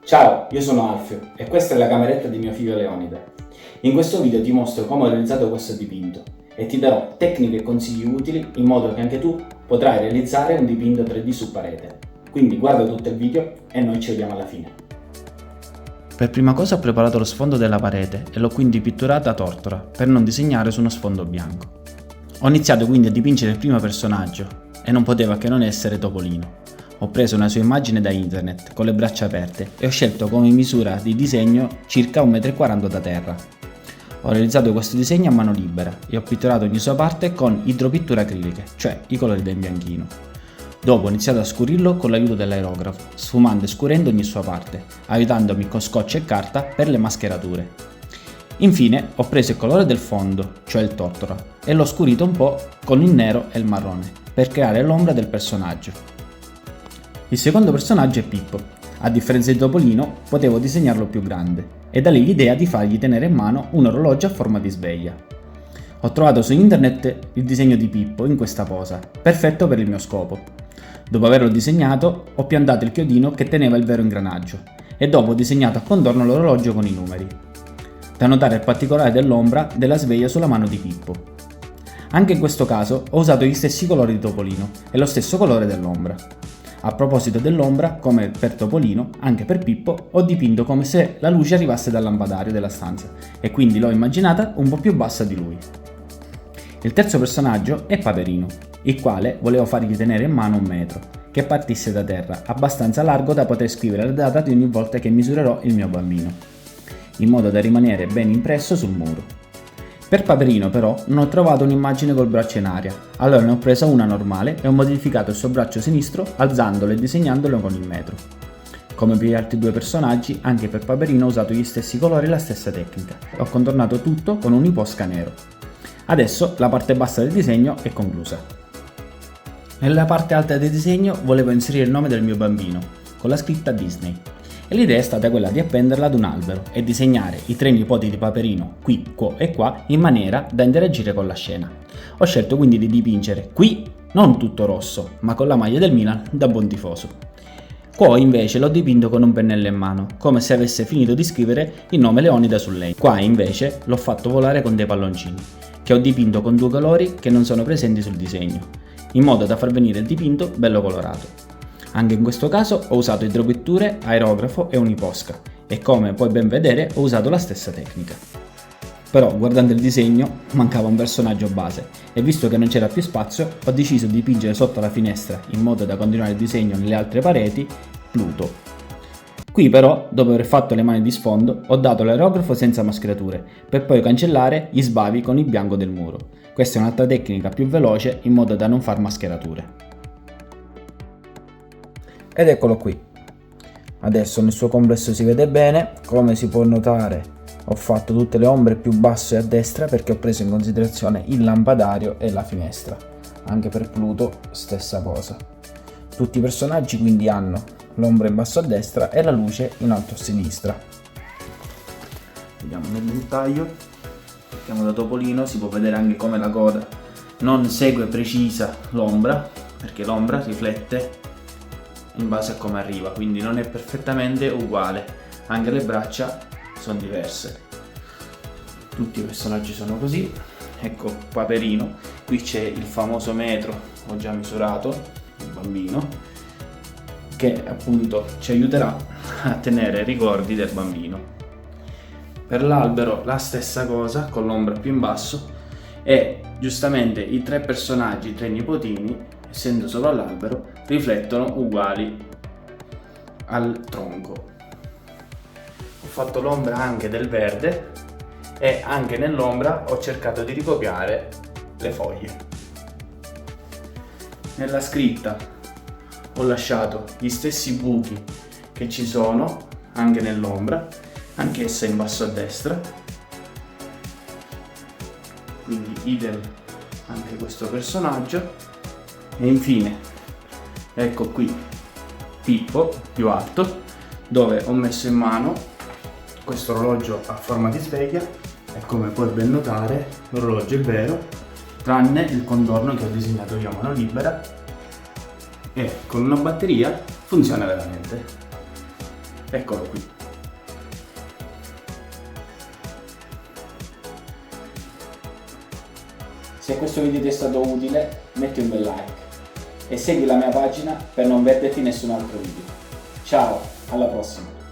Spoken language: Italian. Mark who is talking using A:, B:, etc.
A: Ciao, io sono Alfio e questa è la cameretta di mio figlio Leonide. In questo video ti mostro come ho realizzato questo dipinto e ti darò tecniche e consigli utili in modo che anche tu potrai realizzare un dipinto 3D su parete. Quindi guarda tutto il video e noi ci vediamo alla fine.
B: Per prima cosa ho preparato lo sfondo della parete e l'ho quindi pitturata a tortora per non disegnare su uno sfondo bianco. Ho iniziato quindi a dipingere il primo personaggio e non poteva che non essere Topolino. Ho preso una sua immagine da internet con le braccia aperte e ho scelto come misura di disegno circa 1,40 m da terra. Ho realizzato questo disegno a mano libera e ho pitturato ogni sua parte con idropitture acriliche, cioè i colori del bianchino. Dopo ho iniziato a scurirlo con l'aiuto dell'aerografo, sfumando e scurendo ogni sua parte, aiutandomi con scotch e carta per le mascherature. Infine ho preso il colore del fondo, cioè il tortora, e l'ho scurito un po' con il nero e il marrone, per creare l'ombra del personaggio. Il secondo personaggio è Pippo. A differenza di Topolino, potevo disegnarlo più grande, e da lì l'idea di fargli tenere in mano un orologio a forma di sveglia. Ho trovato su internet il disegno di Pippo in questa posa, perfetto per il mio scopo. Dopo averlo disegnato, ho piantato il chiodino che teneva il vero ingranaggio, e dopo ho disegnato a contorno l'orologio con i numeri. Da notare il particolare dell'ombra della sveglia sulla mano di Pippo. Anche in questo caso ho usato gli stessi colori di Topolino e lo stesso colore dell'ombra. A proposito dell'ombra, come per Topolino, anche per Pippo ho dipinto come se la luce arrivasse dal lampadario della stanza e quindi l'ho immaginata un po' più bassa di lui. Il terzo personaggio è Paperino, il quale volevo fargli tenere in mano un metro, che partisse da terra, abbastanza largo da poter scrivere la data di ogni volta che misurerò il mio bambino, in modo da rimanere ben impresso sul muro. Per Paperino però non ho trovato un'immagine col braccio in aria, allora ne ho presa una normale e ho modificato il suo braccio sinistro alzandolo e disegnandolo con il metro. Come per gli altri due personaggi, anche per Paperino ho usato gli stessi colori e la stessa tecnica. Ho contornato tutto con un iposca nero. Adesso la parte bassa del disegno è conclusa. Nella parte alta del disegno volevo inserire il nome del mio bambino, con la scritta Disney. E l'idea è stata quella di appenderla ad un albero e disegnare i tre nipoti di Paperino, qui, qua e qua, in maniera da interagire con la scena. Ho scelto quindi di dipingere qui non tutto rosso, ma con la maglia del Milan da buon tifoso. Qua invece l'ho dipinto con un pennello in mano, come se avesse finito di scrivere il nome Leonida sul legno. Qua invece l'ho fatto volare con dei palloncini, che ho dipinto con due colori che non sono presenti sul disegno, in modo da far venire il dipinto bello colorato. Anche in questo caso ho usato idropitture, aerografo e un'iposca e come puoi ben vedere ho usato la stessa tecnica. Però guardando il disegno mancava un personaggio base e visto che non c'era più spazio ho deciso di dipingere sotto la finestra in modo da continuare il disegno nelle altre pareti Pluto. Qui però, dopo aver fatto le mani di sfondo, ho dato l'aerografo senza mascherature per poi cancellare gli sbavi con il bianco del muro. Questa è un'altra tecnica più veloce in modo da non far mascherature. Ed eccolo qui. Adesso nel suo complesso si vede bene. Come si può notare ho fatto tutte le ombre più basse a destra perché ho preso in considerazione il lampadario e la finestra. Anche per Pluto stessa cosa. Tutti i personaggi quindi hanno l'ombra in basso a destra e la luce in alto a sinistra. Vediamo nel dettaglio. Partiamo da Topolino, si può vedere anche come la coda non segue precisa l'ombra perché l'ombra riflette in base a come arriva, quindi non è perfettamente uguale, anche le braccia sono diverse. Tutti i personaggi sono così. Ecco Paperino, qui c'è il famoso metro, ho già misurato il bambino, che appunto ci aiuterà a tenere ricordi del bambino. Per l'albero la stessa cosa, con l'ombra più in basso, e giustamente i tre personaggi, i tre nipotini, essendo sopra l'albero, riflettono uguali al tronco. Ho fatto l'ombra anche del verde e anche nell'ombra ho cercato di ricopiare le foglie. Nella scritta ho lasciato gli stessi buchi che ci sono anche nell'ombra, anch'essa in basso a destra, quindi idem anche questo personaggio. E infine ecco qui Pippo più alto, dove ho messo in mano questo orologio a forma di sveglia e come puoi ben notare l'orologio è vero, tranne il contorno che ho disegnato io a mano libera e con una batteria funziona veramente.
A: Eccolo qui. Se questo video ti è stato utile, metti un bel like e segui la mia pagina per non perderti nessun altro video. Ciao, alla prossima!